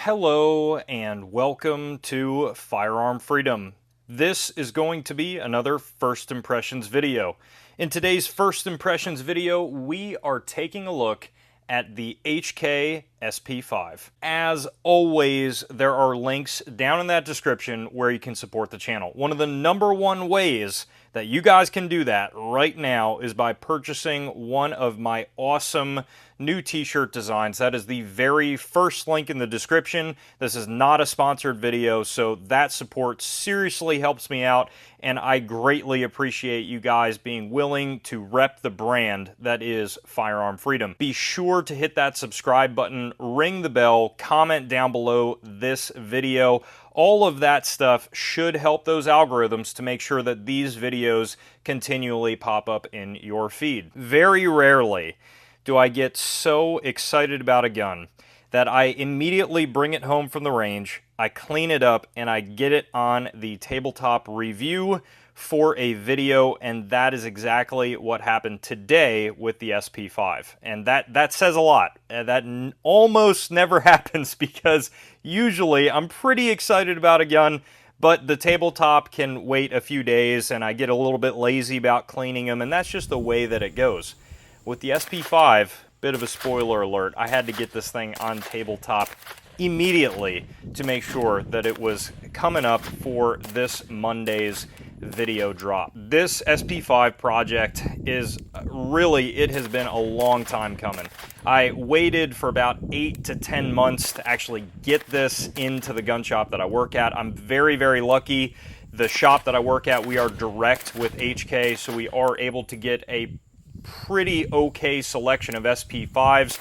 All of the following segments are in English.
Hello and welcome to Firearm Freedom. This is going to be another First Impressions video. In today's First Impressions video, we are taking a look at the HK SP5. As always, there are links down in that description where you can support the channel. One of the #1 ways that you guys can do that right now is by purchasing one of my awesome new t-shirt designs. That is the very first link in the description. This is not a sponsored video, so that support seriously helps me out, and I greatly appreciate you guys being willing to rep the brand that is Firearm Freedom. Be sure to hit that subscribe button, ring the bell, comment down below this video. All of that stuff should help those algorithms to make sure that these videos continually pop up in your feed. Very rarely do I get so excited about a gun that I immediately bring it home from the range, I clean it up, and I get it on the tabletop review for a video, and that is exactly what happened today with the SP5. And that says a lot. That almost never happens because usually I'm pretty excited about a gun, but the tabletop can wait a few days and I get a little bit lazy about cleaning them, and that's just the way that it goes. With the SP5, bit of a spoiler alert, I had to get this thing on tabletop immediately to make sure that it was coming up for this Monday's video drop. This SP5 project is really, it has been a long time coming. I waited for about 8 to 10 months to actually get this into the gun shop that I work at. I'm very, very lucky. The shop that I work at, we are direct with HK, so we are able to get a pretty okay selection of SP5s,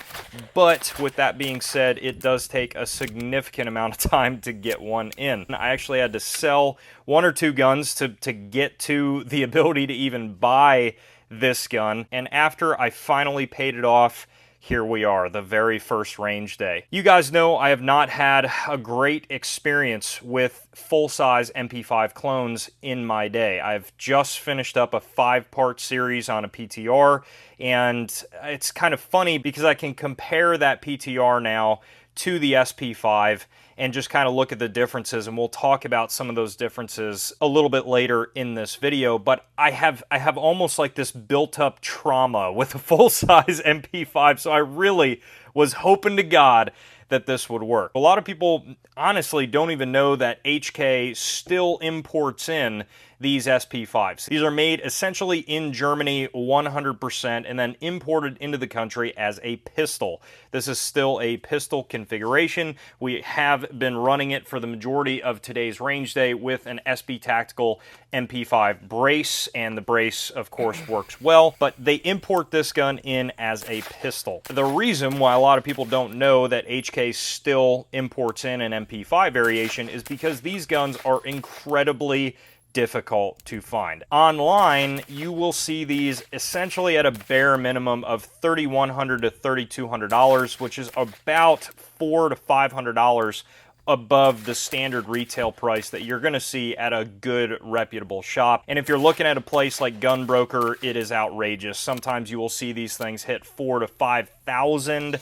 but with that being said, it does take a significant amount of time to get one in. I actually had to sell 1 or 2 guns to get to the ability to even buy this gun, and after I finally paid it off, here we are, the very first range day. You guys know I have not had a great experience with full-size MP5 clones in my day. I've just finished up a 5-part series on a PTR, and it's kind of funny because I can compare that PTR now to the SP5 and just kind of look at the differences, and we'll talk about some of those differences a little bit later in this video. But I have almost like this built-up trauma with a full-size MP5, so I really was hoping to God that this would work. A lot of people honestly don't even know that HK still imports in these SP5s. These are made essentially in Germany 100% and then imported into the country as a pistol. This is still a pistol configuration. We have been running it for the majority of today's range day with an SB Tactical MP5 brace, and the brace of course works well, but they import this gun in as a pistol. The reason why a lot of people don't know that HK still imports in an MP5 variation is because these guns are incredibly difficult to find. Online, you will see these essentially at a bare minimum of $3,100 to $3,200, which is about $400 to $500 above the standard retail price that you're going to see at a good reputable shop. And if you're looking at a place like Gunbroker, it is outrageous. Sometimes you will see these things hit $4,000 to $5,000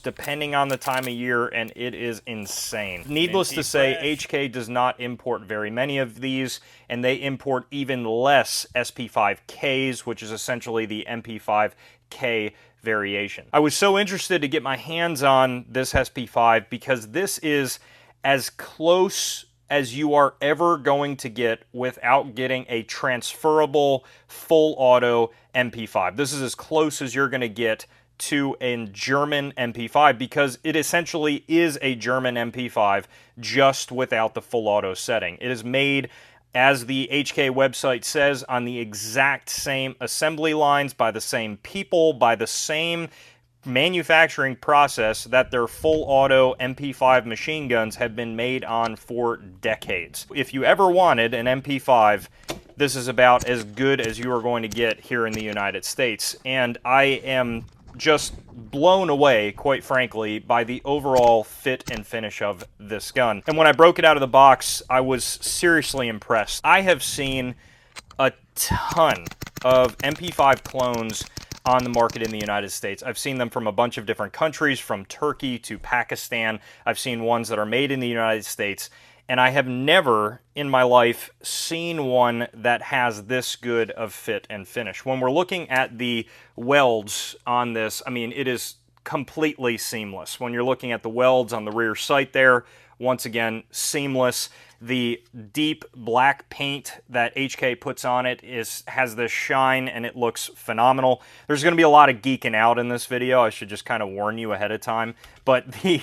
depending on the time of year, and it is insane. Needless to say, HK does not import very many of these, and they import even less SP5Ks, which is essentially the MP5K variation. I was so interested to get my hands on this SP5 because this is as close as you are ever going to get without getting a transferable full auto MP5. This is as close as you're going to get to a German MP5 because it essentially is a German MP5 just without the full auto setting. It is made, as the HK website says, on the exact same assembly lines, by the same people, by the same manufacturing process that their full auto MP5 machine guns have been made on for decades. If you ever wanted an MP5, this is about as good as you are going to get here in the United States. And I am just blown away, quite frankly, by the overall fit and finish of this gun. And when I broke it out of the box, I was seriously impressed. I have seen a ton of MP5 clones on the market in the United States. I've seen them from a bunch of different countries, from Turkey to Pakistan. I've seen ones that are made in the United States, and I have never in my life seen one that has this good of fit and finish. When we're looking at the welds on this, I mean, it is completely seamless. When you're looking at the welds on the rear sight there, once again, seamless. The deep black paint that HK puts on it has this shine, and it looks phenomenal. There's going to be a lot of geeking out in this video. I should just kind of warn you ahead of time. But the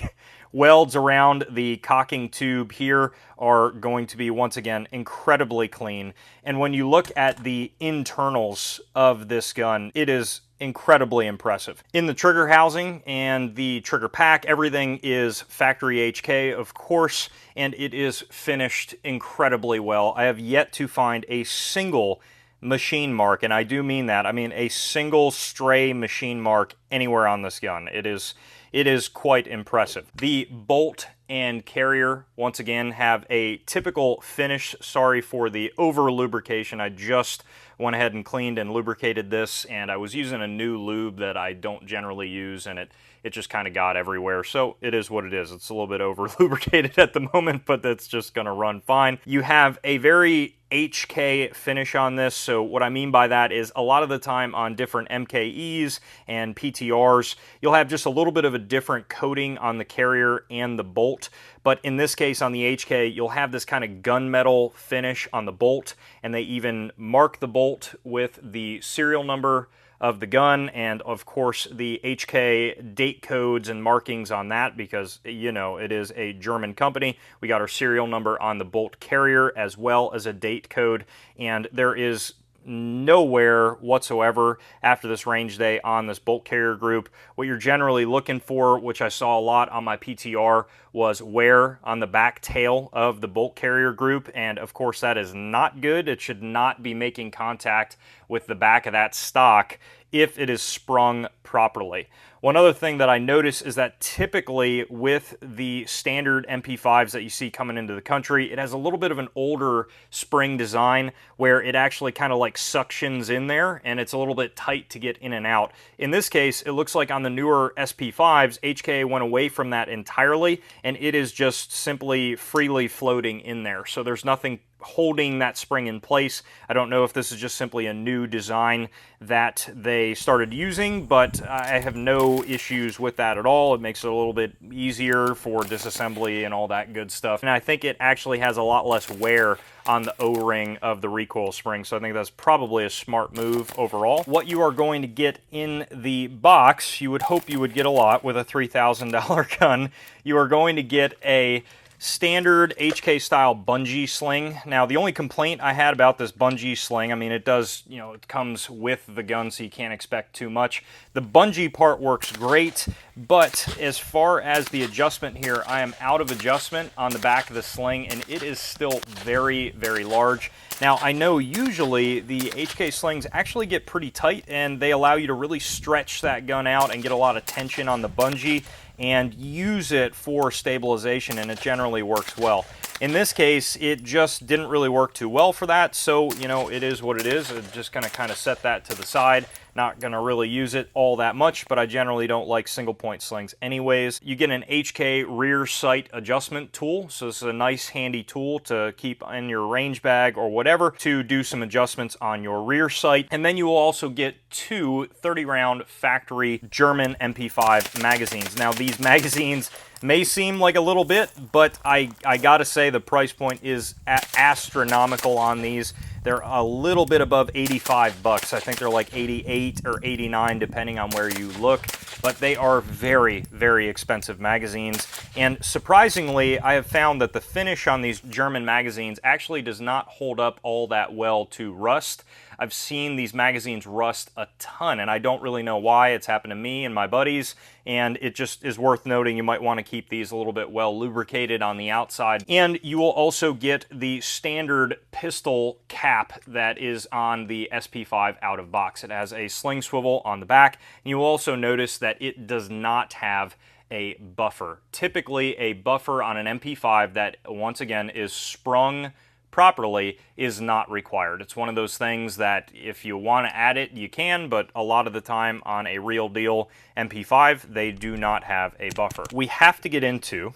welds around the cocking tube here are going to be, once again, incredibly clean. And when you look at the internals of this gun, it is incredibly impressive. In the trigger housing and the trigger pack, everything is factory HK, of course, and it is finished incredibly well. I have yet to find a single machine mark, and I do mean that. I mean a single stray machine mark anywhere on this gun. It is quite impressive. The bolt and carrier, once again, have a typical finish. Sorry for the over lubrication. I just went ahead and cleaned and lubricated this, and I was using a new lube that I don't generally use, and it just kind of got everywhere. So it is what it is. It's a little bit over lubricated at the moment, but that's just going to run fine. You have a very HK finish on this. So what I mean by that is a lot of the time on different MKEs and PTRs, you'll have just a little bit of a different coating on the carrier and the bolt. But in this case on the HK, you'll have this kind of gunmetal finish on the bolt, and they even mark the bolt with the serial number of the gun, and of course the HK date codes and markings on that, because you know it is a German company. We got our serial number on the bolt carrier as well as a date code, and there is nowhere whatsoever after this range day on this bolt carrier group. What you're generally looking for, which I saw a lot on my PTR, was wear on the back tail of the bolt carrier group, and of course that is not good. It should not be making contact with the back of that stock if it is sprung properly. One other thing that I notice is that typically with the standard MP5s that you see coming into the country, it has a little bit of an older spring design where it actually kind of like suctions in there, and it's a little bit tight to get in and out. In this case, it looks like on the newer SP5s, HK went away from that entirely, and it is just simply freely floating in there. So there's nothing holding that spring in place. I don't know if this is just simply a new design that they started using, but I have no issues with that at all. It makes it a little bit easier for disassembly and all that good stuff. And I think it actually has a lot less wear on the O-ring of the recoil spring, so I think that's probably a smart move overall. What you are going to get in the box, you would hope you would get a lot with a $3,000 gun. You are going to get a standard HK style bungee sling. Now, the only complaint I had about this bungee sling, I mean, it does, you know, it comes with the gun, so you can't expect too much. The bungee part works great, but as far as the adjustment here, I am out of adjustment on the back of the sling, and it is still very, very large. Now, I know usually the HK slings actually get pretty tight, and they allow you to really stretch that gun out and get a lot of tension on the bungee and use it for stabilization, and it generally works well. In this case, it just didn't really work too well for that, so, you know, it is what it is. I'm just going to kind of set that to the side. Not going to really use it all that much, but I generally don't like single point slings anyways. You get an HK rear sight adjustment tool, so this is a nice handy tool to keep in your range bag or whatever to do some adjustments on your rear sight. And then you will also get two 30-round factory German MP5 magazines. Now, these magazines may seem like a little bit, but I gotta say the price point is astronomical on these. They're a little bit above 85 bucks. I think they're like 88 or 89 depending on where you look, but they are very, very expensive magazines. And surprisingly, I have found that the finish on these German magazines actually does not hold up all that well to rust. I've seen these magazines rust a ton, and I don't really know why. It's happened to me and my buddies, and it just is worth noting you might want to keep these a little bit well lubricated on the outside. And you will also get the standard pistol cap that is on the SP5 out of box. It has a sling swivel on the back, and you will also notice that it does not have a buffer. Typically, a buffer on an MP5 that, once again, is sprung properly is not required. It's one of those things that if you want to add it, you can, but a lot of the time on a real deal MP5, they do not have a buffer. We have to get into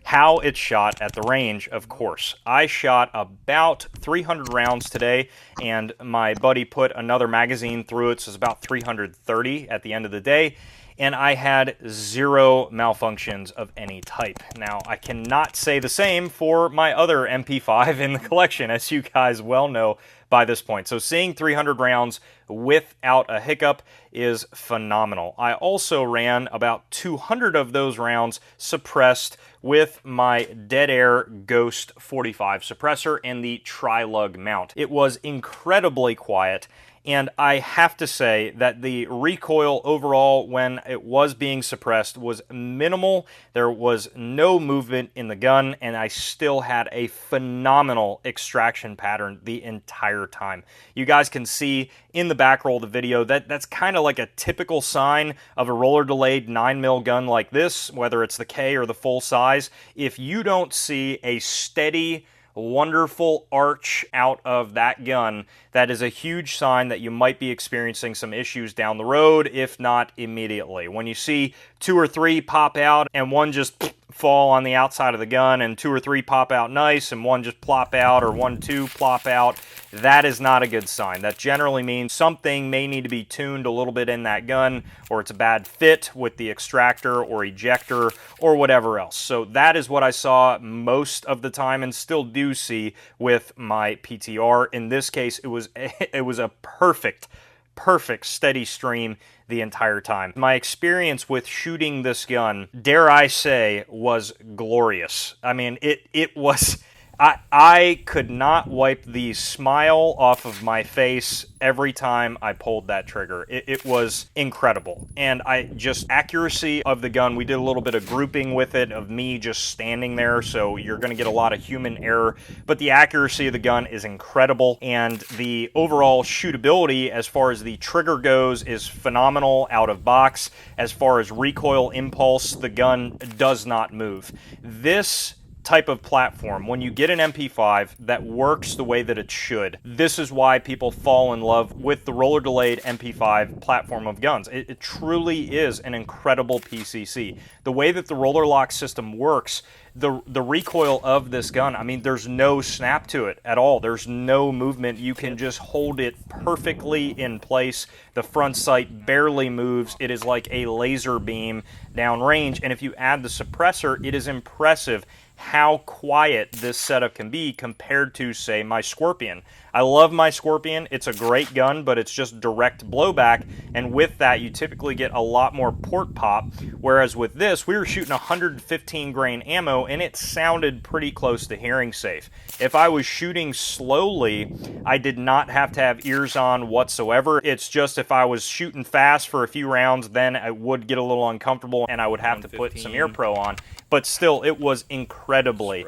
how it's shot at the range, of course. I shot about 300 rounds today, and my buddy put another magazine through it, so it's about 330 at the end of the day, and I had 0 malfunctions of any type. Now, I cannot say the same for my other MP5 in the collection, as you guys well know by this point. So seeing 300 rounds without a hiccup is phenomenal. I also ran about 200 of those rounds suppressed with my Dead Air Ghost 45 suppressor and the tri-lug mount. It was incredibly quiet, and I have to say that the recoil overall when it was being suppressed was minimal. There was no movement in the gun, and I still had a phenomenal extraction pattern the entire time. You guys can see in the back roll of the video that that's kind of like a typical sign of a roller delayed 9mm gun like this, whether it's the K or the full size. If you don't see a steady, wonderful arch out of that gun, that is a huge sign that you might be experiencing some issues down the road, if not immediately. When you see 2 or 3 pop out and one just fall on the outside of the gun and 2 or 3 pop out nice and one just plop out, or 1, 2 plop out, that is not a good sign. That generally means something may need to be tuned a little bit in that gun, or it's a bad fit with the extractor or ejector or whatever else. So that is what I saw most of the time and still do see with my PTR. In this case, it was a perfect steady stream the entire time. My experience with shooting this gun, dare I say, was glorious. I mean, it was... I could not wipe the smile off of my face every time I pulled that trigger. It was incredible. And accuracy of the gun, we did a little bit of grouping with it, of me just standing there, so you're going to get a lot of human error. But the accuracy of the gun is incredible, and the overall shootability as far as the trigger goes is phenomenal out of box. As far as recoil impulse, the gun does not move. This type of platform, when you get an MP5 that works the way that it should, this is why people fall in love with the roller delayed MP5 platform of guns. It truly is an incredible PCC. The way that the roller lock system works, the recoil of this gun, I mean, there's no snap to it at all. There's no movement. You can just hold it perfectly in place. The front sight barely moves. It is like a laser beam downrange. And if you add the suppressor, it is impressive how quiet this setup can be compared to, say, my Scorpion. I love my Scorpion. It's a great gun, but it's just direct blowback, and with that, you typically get a lot more port pop, whereas with this, we were shooting 115 grain ammo, and it sounded pretty close to hearing safe. If I was shooting slowly, I did not have to have ears on whatsoever. It's just if I was shooting fast for a few rounds, then I would get a little uncomfortable, and I would have to put some ear pro on. But still, it was incredibly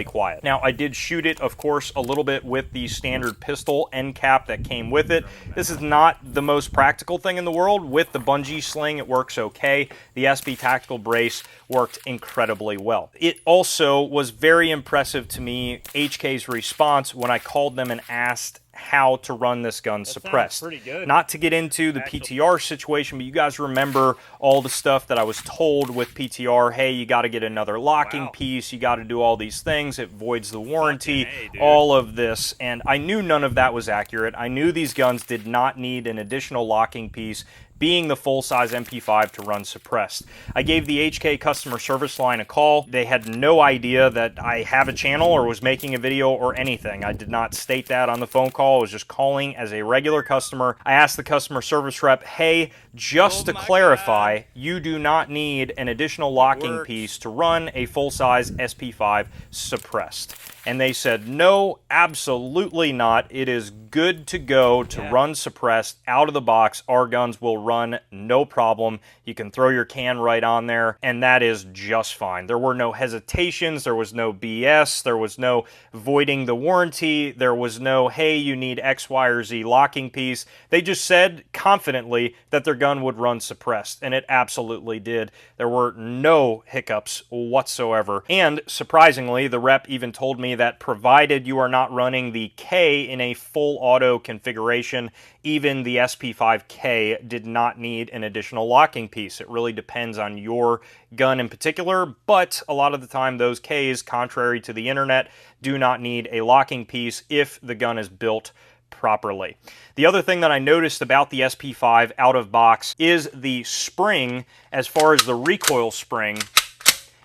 quiet. Now, I did shoot it, of course, a little bit with the standard pistol end cap that came with it. This is not the most practical thing in the world. With the bungee sling, it works okay. The SP tactical brace worked incredibly well. It also was very impressive to me, HK's response when I called them and asked how to run this gun suppressed. Pretty good. Not to get into the PTR situation, but you guys remember all the stuff that I was told with PTR. Hey, you got to get another locking piece. You got to do all these things. It voids the warranty. All of this. And I knew none of that was accurate. I knew these guns did not need an additional locking piece, being the full-size MP5, to run suppressed. I gave the HK customer service line a call. They had no idea that I have a channel or was making a video or anything. I did not state that on the phone call. I was just calling as a regular customer. I asked the customer service rep, hey, just to clarify, you do not need an additional locking piece to run a full-size SP5 suppressed. And they said, no, absolutely not. It is good to go to run suppressed out of the box. Our guns will run, no problem. You can throw your can right on there, and that is just fine. There were no hesitations, there was no BS, there was no voiding the warranty, there was no, hey, you need X, Y, or Z locking piece. They just said confidently that their gun would run suppressed, and it absolutely did. There were no hiccups whatsoever, and surprisingly, the rep even told me that provided you are not running the K in a full auto configuration, even the SP5K did not need an additional locking piece. It really depends on your gun in particular, but a lot of the time those Ks, contrary to the internet, do not need a locking piece if the gun is built properly. The other thing that I noticed about the SP5 out of box is the spring, as far as the recoil spring,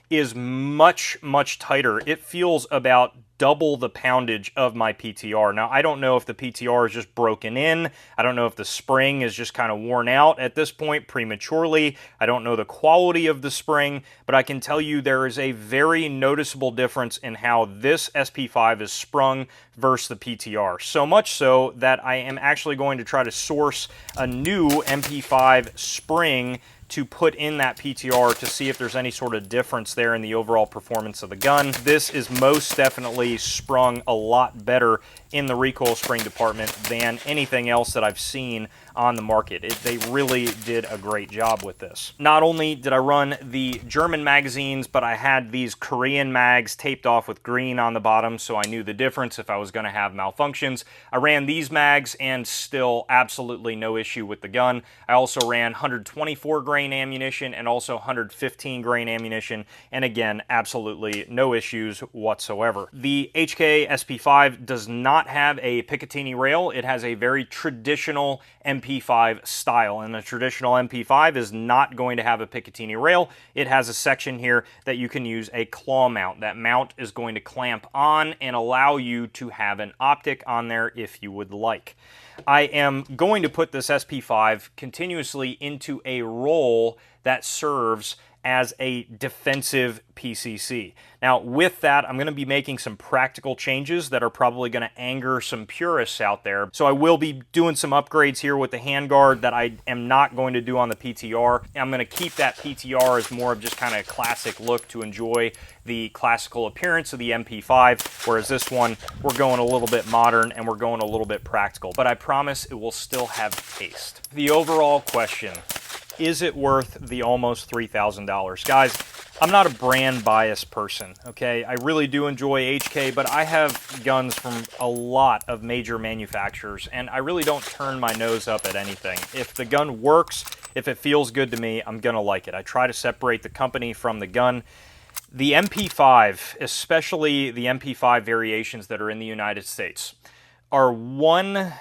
is much, much tighter. It feels about double the poundage of my PTR. Now, I don't know if the PTR is just broken in. I don't know if the spring is just kind of worn out at this point prematurely. I don't know the quality of the spring, but I can tell you there is a very noticeable difference in how this SP5 is sprung versus the PTR. So much so that I am actually going to try to source a new MP5 spring to put in that PTR to see if there's any sort of difference there in the overall performance of the gun. This is most definitely sprung a lot better in the recoil spring department than anything else that I've seen on the market. They really did a great job with this. Not only did I run the German magazines, but I had these Korean mags taped off with green on the bottom, so I knew the difference if I was going to have malfunctions. I ran these mags and still absolutely no issue with the gun. I also ran 124 grain ammunition and also 115 grain ammunition, and again, absolutely no issues whatsoever. The HK SP5 does not have a Picatinny rail. It has a very traditional MP5 style, and the traditional MP5 is not going to have a Picatinny rail. It has a section here that you can use a claw mount. That mount is going to clamp on and allow you to have an optic on there if you would like. I am going to put this SP5 continuously into a role that serves as a defensive PCC. Now, with that, I'm going to be making some practical changes that are probably going to anger some purists out there. So I will be doing some upgrades here with the handguard that I am not going to do on the PTR. I'm going to keep that PTR as more of just kind of classic look to enjoy the classical appearance of the MP5, whereas this one, we're going a little bit modern and we're going a little bit practical. But I promise it will still have taste. The overall question: is it worth the almost $3,000? Guys, I'm not a brand biased person, okay? I really do enjoy HK, but I have guns from a lot of major manufacturers, and I really don't turn my nose up at anything. If the gun works, if it feels good to me, I'm gonna like it. I try to separate the company from the gun. The MP5, especially the MP5 variations that are in the United States, are one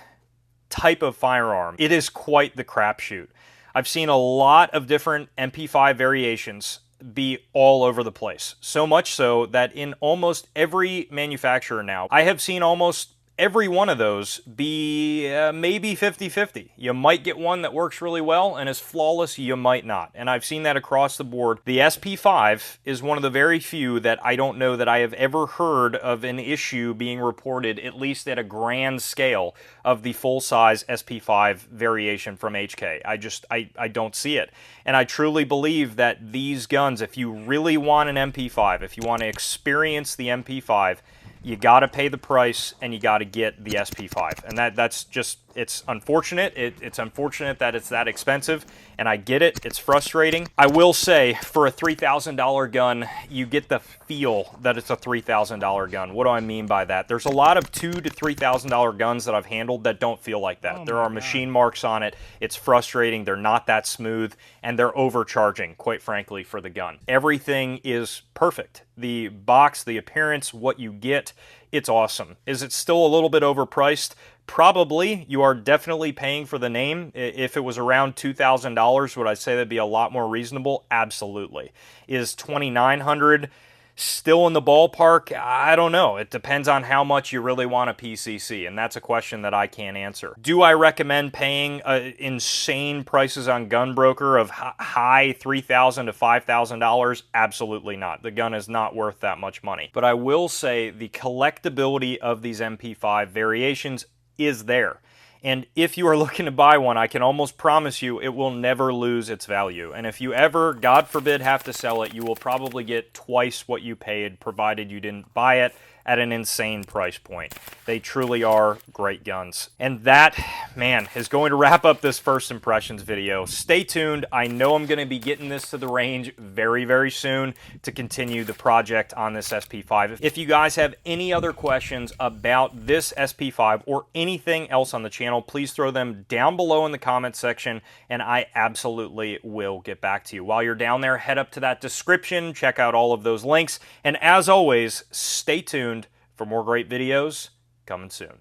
type of firearm. It is quite the crapshoot. I've seen a lot of different MP5 variations be all over the place. So much so that in almost every manufacturer now, I have seen almost every one of those be maybe 50-50. You might get one that works really well and is flawless, you might not. And I've seen that across the board. The SP5 is one of the very few that I don't know that I have ever heard of an issue being reported, at least at a grand scale, of the full-size SP5 variation from HK. I don't see it. And I truly believe that these guns, if you really want an MP5, if you want to experience the MP5, you got to pay the price and you got to get the SP5. And that's just, it's unfortunate. It's unfortunate that it's that expensive, and I get it. It's frustrating. I will say, for a $3,000 gun, you get the feel that it's a $3,000 gun. What do I mean by that? There's a lot of $2,000 to $3,000 guns that I've handled that don't feel like that. There are machine marks on it. It's frustrating. They're not that smooth, and they're overcharging, quite frankly, for the gun. Everything is perfect. The box, the appearance, what you get, it's awesome. Is it still a little bit overpriced? Probably. You are definitely paying for the name. If it was around $2,000, would I say that'd be a lot more reasonable? Absolutely. Is $2,900 still in the ballpark? I don't know. It depends on how much you really want a PCC, and that's a question that I can't answer. Do I recommend paying insane prices on Gunbroker of high $3,000 to $5,000? Absolutely not. The gun is not worth that much money. But I will say the collectability of these MP5 variations is there. And if you are looking to buy one, I can almost promise you it will never lose its value. And if you ever, God forbid, have to sell it, you will probably get twice what you paid, provided you didn't buy it at an insane price point. They truly are great guns. And that, man, is going to wrap up this first impressions video. Stay tuned. I know I'm going to be getting this to the range very, very soon to continue the project on this SP5. If you guys have any other questions about this SP5 or anything else on the channel, please throw them down below in the comment section, and I absolutely will get back to you. While you're down there, head up to that description, check out all of those links, and as always, stay tuned for more great videos coming soon.